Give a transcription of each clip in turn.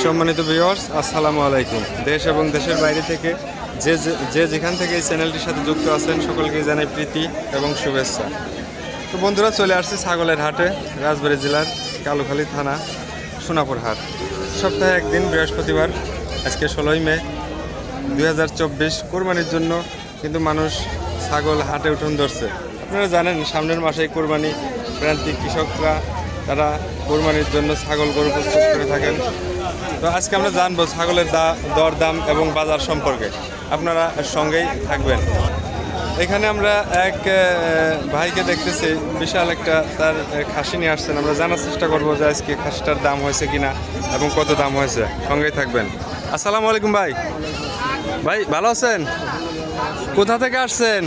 সম্মানিত ভিউয়ার্স, আসসালামু আলাইকুম। দেশ এবং দেশের বাইরে থেকে যে যেখান থেকে এই চ্যানেলটির সাথে যুক্ত আছেন সকলকে জানাই প্রীতি এবং শুভেচ্ছা। তো বন্ধুরা, চলে আসছি ছাগলের হাটে, রাজবাড়ী জেলার কালুখালী থানা সোনাপুর হাট। সপ্তাহে একদিন বৃহস্পতিবার, আজকে 16ই মে 2024। কোরবানির জন্য কিন্তু মানুষ ছাগল হাটে উঠোন ধরছে। আপনারা জানেন সামনের মাসেই কোরবানি, প্রান্তিক কৃষকরা তারা কোরবানির জন্য ছাগল গরু প্রস্তুত করে থাকেন। তো আজকে আমরা জানবো ছাগলের দর দাম এবং বাজার সম্পর্কে। আপনারা সঙ্গেই থাকবেন। এখানে আমরা এক ভাইকে দেখতেছি, বিশাল একটা তার খাসি নিয়ে আসছেন। আমরা জানার চেষ্টা করবো যে আজকে খাসিটার দাম হয়েছে কিনা এবং কত দাম হয়েছে। সঙ্গেই থাকবেন। আসসালামু আলাইকুম ভাই। ভাই ভালো আছেন? কোথা থেকে আসছেন?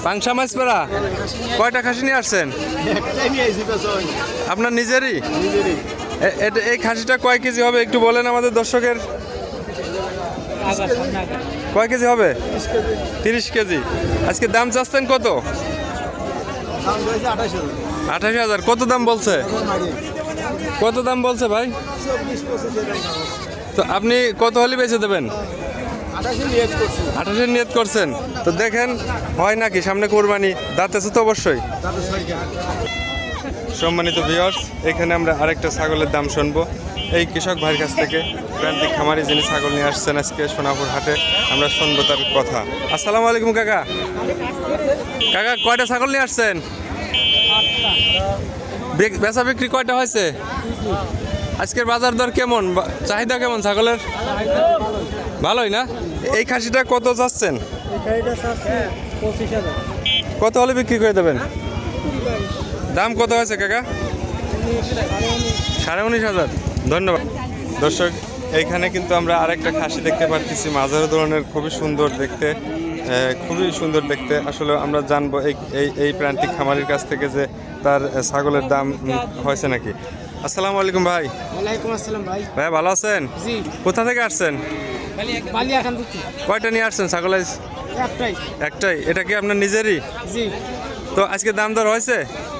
পাংশা মাছপাড়া। কয়টা খাসি নিয়ে আসছেন? আপনার নিজেরই? এই খাসিটা কয় কেজি হবে একটু বলেন আমাদের দর্শকের। কয় কেজি হবে? 30 কেজি। আজকে দাম চাচ্ছেন কত? 28,000। কত দাম বলছে? কত দাম বলছে ভাই? তো আপনি কত হলে বেচে দেবেন? 28 নিয়ত করছেন। তো দেখেন হয় নাকি, সামনে কোরবানি, দাঁতেছে তো অবশ্যই। সম্মানিত ভিউয়ার্স, এখানে আমরা আরেকটা ছাগলের দাম শুনবো এই কৃষক ভাইয়ের কাছ থেকে। প্রান্তিক খামারি যিনি ছাগল নিয়ে আসছেন আজকে সোনাপুর হাটে, আমরা শুনবো তার কথা। আসসালামু আলাইকুম কাকা। কাকা কয়টা ছাগল নিয়ে আসছেন? বেচা বিক্রি কয়টা হয়েছে? আজকের বাজার দর কেমন, চাহিদা কেমন ছাগলের? ভালোই না? এই খাসিটা কত চাচ্ছেন? কত হলে বিক্রি করে দেবেন? দাম কত হয়েছে কাকা? 19,500। ধন্যবাদ। দর্শক, এইখানে কিন্তু আমরা আরেকটা খাসি দেখতে পাচ্ছি, মাঝারি ধরনের, খুবই সুন্দর দেখতে, খুবই সুন্দর দেখতে। আসলে আমরা জানবো এই প্রান্তিক খামারির কাছ থেকে যে তার ছাগলের দাম হয়েছে নাকি। আসসালামু আলাইকুম ভাই। ওয়ালাইকুম আসসালাম ভাই। ভাই ভালো আছেন? জি। কোথা থেকে আসছেন? বালিয়াখান থেকে। কয়টা নিয়ে আসছেন ছাগল? একটাই। একটাই। এটা কি আপনার নিজেরই? জি। তো আজকে দাম দর হয়েছে?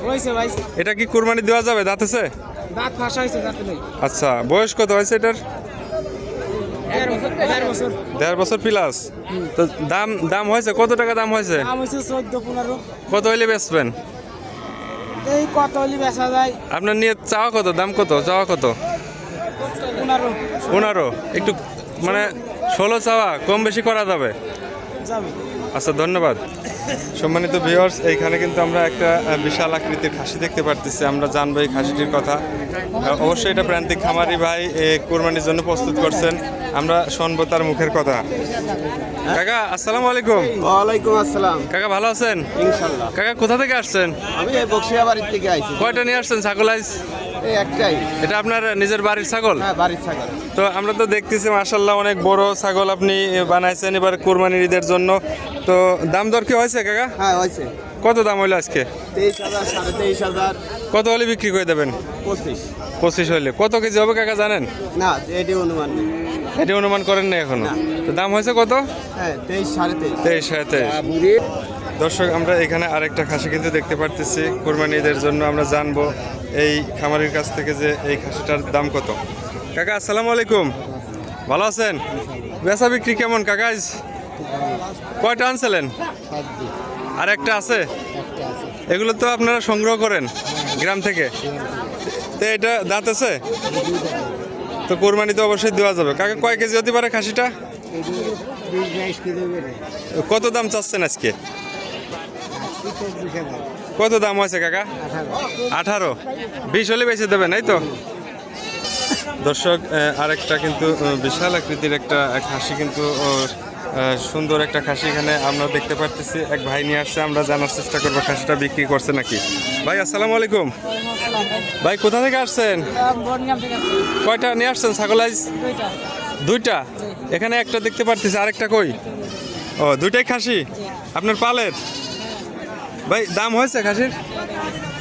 হয়েছে ভাই। এটা কি কুরবানি দেওয়া যাবে? দাঁত আছে? দাঁত ফাঁসা হয়েছে, দাঁত নেই। আচ্ছা, বয়স কত হয়েছে এটার? 1.5 বছর। 1.5 বছর প্লাস। তো দাম হয়েছে কত টাকা? দাম হয়েছে দাম হয়েছে 14-15। কত হইলে বেচবেন? এই কত হলি বেচা যায়? আপনার নিয়ে চাওয়া কত? দাম কত? চাওয়া কত? 15। একটু মানে 16 চাওয়া, কম বেশি করা যাবে? যাবে। আচ্ছা, ধন্যবাদ। সম্মানিত ভিউয়ার্স, এইখানে কিন্তু আমরা একটা বিশাল আকৃতির খাসি দেখতে পারতেছি। আমরা জানবো এই খাসিটির কথা। অবশ্যই এটা প্রান্তিক খামারি ভাই কোরবানির জন্য প্রস্তুত করছেন। আমরা শুনবো তার মুখের কথা। কাকা আসসালামু আলাইকুম। ওয়ালাইকুম আসসালাম। কাকা ভালো আছেন? ইনশাআল্লাহ। কাকা কোথা থেকে আসছেন? আমি এই বক্সিয়া বাড়ির থেকে আইছি। কয়টা নিয়ে আসছেন ছাগল আইজ? এই একটাই। এটা আপনার নিজের বাড়ির ছাগল? হ্যাঁ, বাড়ির ছাগল। তো আমরা তো দেখতেছি মাশাআল্লাহ অনেক বড় ছাগল আপনি বানাইছেন এবার কোরবানির ঈদের জন্য। তো দাম দর কি হয়েছে কাকা? হ্যাঁ, হয়েছে। কত দাম হইলো আজকে? 23,000, 23,500, কত হলে বিক্রি করে দেবেন? 25। 25 হইলে। কত কেজি হবে কাকা জানেন? না, এটি অনুমান নেই। এটি অনুমান করেন না এখনো? না। তো দাম হয়েছে কত? হ্যাঁ, 23, 23.5। 23-23। দর্শক, আমরা এখানে আরেকটা খাসি কিন্তু দেখতে পারতেছি কোরবানি ঈদের জন্য। আমরা জানবো এই খামারির কাছ থেকে যে এই খাসিটার দাম কত। কাকা আসসালামু আলাইকুম। ভালো আছেন? বেচা বিক্রি কেমন কাকা? কয়টা আনছিলেন? আর একটা আছে? এগুলো তো আপনারা সংগ্রহ করেন গ্রাম থেকে? তো এটা দাঁত আছে? তো কোরবানি তো অবশ্যই দেওয়া যাবে। কাকা কয় কেজি হতে পারে খাসিটা? কত দাম চাচ্ছেন আজকে? কত দাম হয়েছে কাকা? 18। 20 হলে বেশি দেবেন, এই তো? দর্শক, আরেকটা কিন্তু বিশাল আকৃতির একটা খাসি, কিন্তু সুন্দর একটা খাসি এখানে আমরা দেখতে পারতেছি। এক ভাই নিয়ে আসছে, আমরা জানার চেষ্টা করবো খাসিটা বিক্রি করছে নাকি। ভাই আসসালামু আলাইকুম। ভাই কোথা থেকে আসছেন? কয়টা নিয়ে আসছেন ছাগল আইজ? 2টা। এখানে একটা দেখতে পারতেছি, আরেকটা কই? ও, 2টাই খাসি আপনার পালের? ভাই দাম হয়েছে খাসির?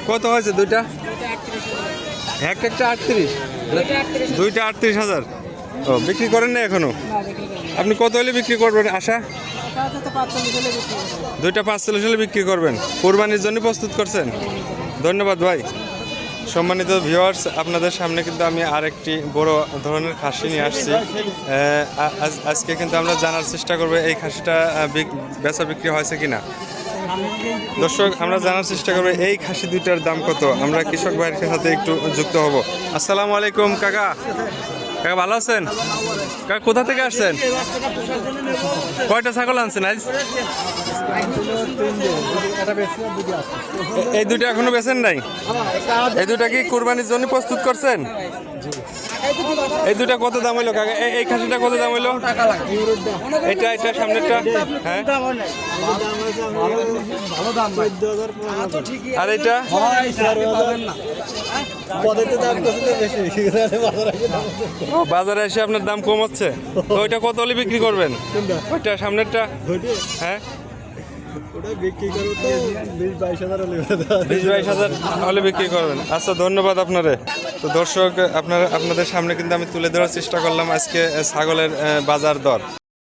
কত হয়েছে 2টা? একটা 38? 2টা 38,000। ও, বিক্রি করেন না এখনো? আপনি কত হলে বিক্রি করবেন আশা? 2টা 45 হলে বিক্রি করবেন। কোরবানির জন্য প্রস্তুত করছেন? ধন্যবাদ ভাই। সম্মানিত ভিউয়ার্স, আপনাদের সামনে কিন্তু আমি আরেকটি বড় ধরনের খাসি নিয়ে আসছি। আজকে কিন্তু আমরা জানার চেষ্টা করব এই খাসিটা বেচা বিক্রি হয়েছে কিনা। দর্শক, আমরা জানার চেষ্টা করব এই খাসি দুইটার দাম কত। আমরা কৃষক ভাইয়ের সাথে একটু যুক্ত হব। আসসালামু আলাইকুম কাকা। কাকা ভালো আছেন? কাকা কোথা থেকে আসছেন? কয়টা ছাগল আনছেন আজ? এই দুটো এখনো বেচেন নাই? এই দুটা কি কুরবানির জন্য প্রস্তুত করছেন? এই দুটা কত দাম হইলো কাকা? এই খাসিটা কত দাম হইলো? এটা সামনেরটা, হ্যাঁ। আর এটা বাজারে এসে আপনার দাম কম হচ্ছে। তো ওইটা কত হলে বিক্রি করবেন? ওইটা সামনেরটা, হ্যাঁ। 20-22,000 হলে বিক্রি করবেন। আচ্ছা, ধন্যবাদ আপনারে। তো দর্শক, আপনাদের সামনে কিন্তু আমি তুলে ধরার চেষ্টা করলাম আজকে ছাগলের বাজার দর।